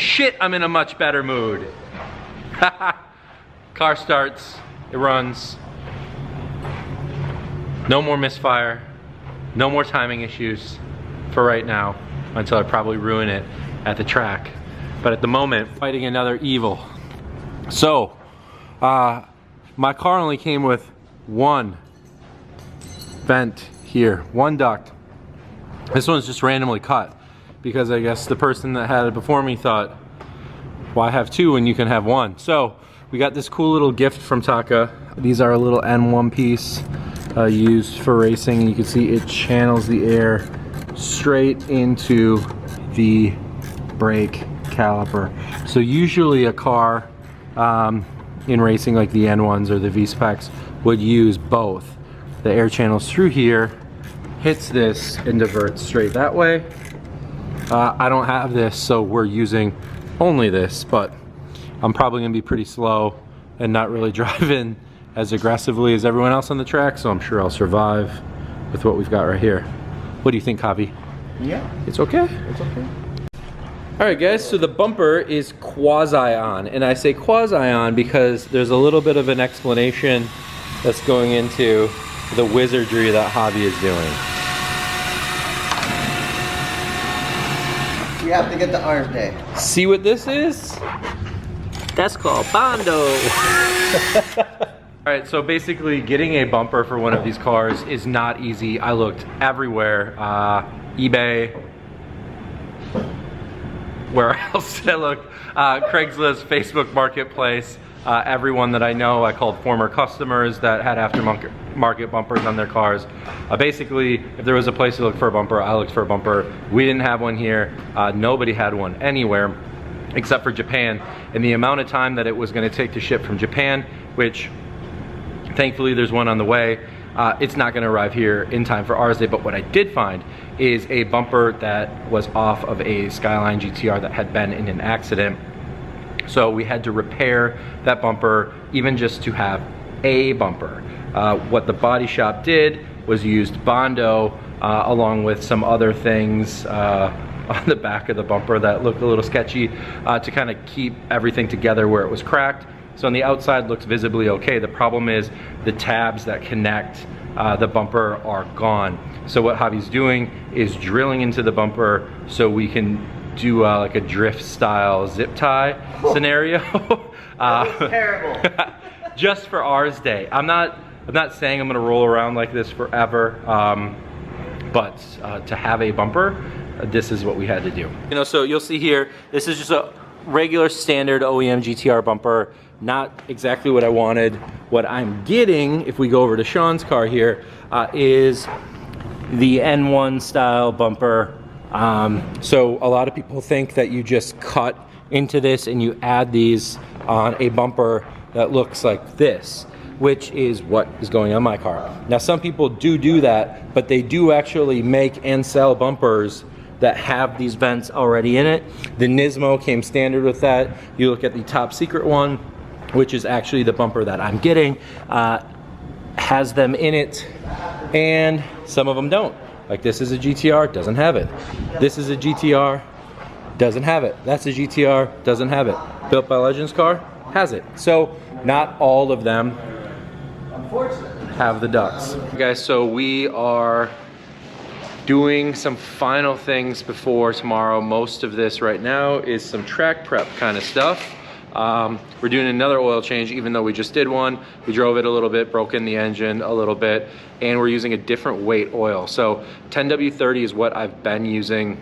shit, I'm in a much better mood. Car starts, it runs. No more misfire, no more timing issues for right now, until I probably ruin it at the track. But at the moment, fighting another evil. So, my car only came with one vent here, one duct. This one's just randomly cut because I guess the person that had it before me thought, why have two when you can have one? So we got this cool little gift from Taka. These are a little N1 piece used for racing. You can see it channels the air straight into the brake caliper. So usually a car in racing like the N1s or the V-Specs would use both. The air channels through here, hits this and diverts straight that way. I don't have this, so we're using only this, but I'm probably gonna be pretty slow and not really driving as aggressively as everyone else on the track, so I'm sure I'll survive with what we've got right here. What do you think, Javi? Yeah. It's okay? It's okay. Alright guys, so the bumper is quasi-on, and I say quasi-on because there's a little bit of an explanation that's going into the wizardry that Javi is doing. You have to get the orange day. See what this is? That's called Bondo. Alright, so basically getting a bumper for one of these cars is not easy. I looked everywhere. eBay. Where else did I look? Craigslist, Facebook Marketplace. Everyone that I know, I called former customers that had aftermarket bumpers on their cars. Basically, if there was a place to look for a bumper, I looked for a bumper. We didn't have one here. Nobody had one anywhere except for Japan. And the amount of time that it was going to take to ship from Japan, which thankfully there's one on the way, it's not going to arrive here in time for ours day. But what I did find is a bumper that was off of a Skyline GTR that had been in an accident. So we had to repair that bumper even just to have a bumper. What the body shop did was used Bondo along with some other things on the back of the bumper that looked a little sketchy to kind of keep everything together where it was cracked. So on the outside looks visibly okay. The problem is the tabs that connect the bumper are gone. So what Javi's doing is drilling into the bumper so we can do like a drift style zip tie scenario. That was terrible. Just for ours day. I'm not saying I'm gonna roll around like this forever, but to have a bumper, this is what we had to do. You know, so you'll see here, this is just a regular standard OEM GTR bumper. Not exactly what I wanted. What I'm getting, if we go over to Sean's car here, is the N1 style bumper. So a lot of people think that you just cut into this and you add these on a bumper that looks like this, which is what is going on my car. Now some people do that, but they do actually make and sell bumpers that have these vents already in it. The Nismo came standard with that. You look at the top secret one, which is actually the bumper that I'm getting, has them in it, and some of them don't. Like this is a GTR, doesn't have it. This is a GTR, doesn't have it. That's a GTR, doesn't have it. Built by Legends car, has it. So not all of them have the ducts. Guys, so we are doing some final things before tomorrow. Most of this right now is some track prep kind of stuff. We're doing another oil change, even though we just did one. We drove it a little bit, broke in the engine a little bit, and we're using a different weight oil. So 10W30 is what I've been using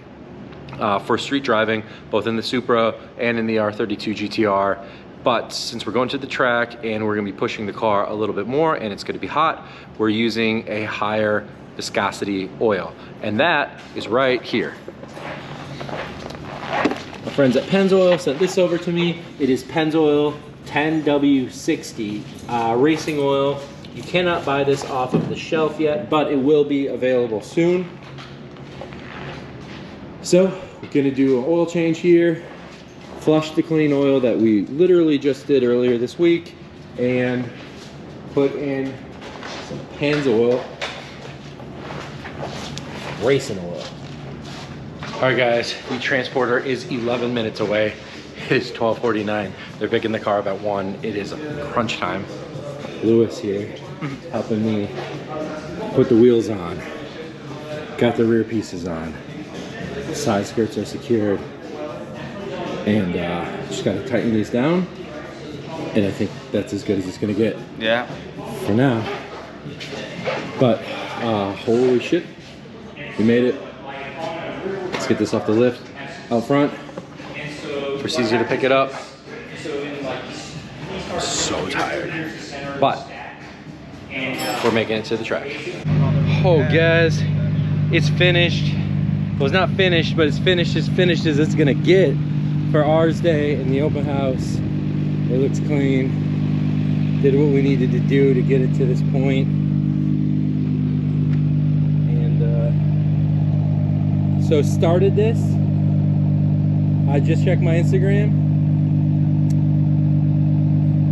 for street driving, both in the Supra and in the R32 GTR. But since we're going to the track and we're gonna be pushing the car a little bit more and it's gonna be hot, we're using a higher viscosity oil. And that is right here. My friends at Pennzoil sent this over to me. It is Pennzoil 10W60 racing oil. You cannot buy this off of the shelf yet, but it will be available soon. So we're gonna do an oil change here, flush the clean oil that we literally just did earlier this week, and put in some Pennzoil racing oil. All right guys, the transporter is 11 minutes away. It is 12:49. They're picking the car up at 1. It is crunch time. Lewis here helping me put the wheels on. Got the rear pieces on. Side skirts are secured. And just gotta tighten these down. And I think that's as good as it's gonna get. Yeah. For now. But holy shit. We made it. Let's get this off the lift out front. Procedure to pick it up. So tired. But we're making it to the track. Oh guys, it's finished. Well, it's not finished, but it's finished as it's gonna get for ours day in the open house. It looks clean. Did what we needed to do to get it to this point. And so started this. I just checked my Instagram.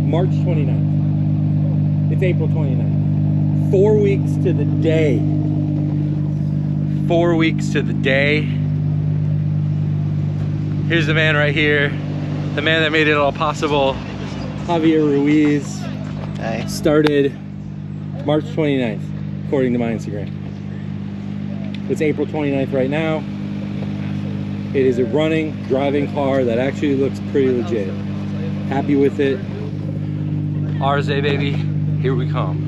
March 29th. It's April 29th. 4 weeks to the day. 4 weeks to the day. Here's the man right here. The man that made it all possible. Javier Ruiz. Hey. Started March 29th, according to my Instagram. It's April 29th right now. It is a running, driving car that actually looks pretty legit. Happy with it. Ours day, baby. Here we come.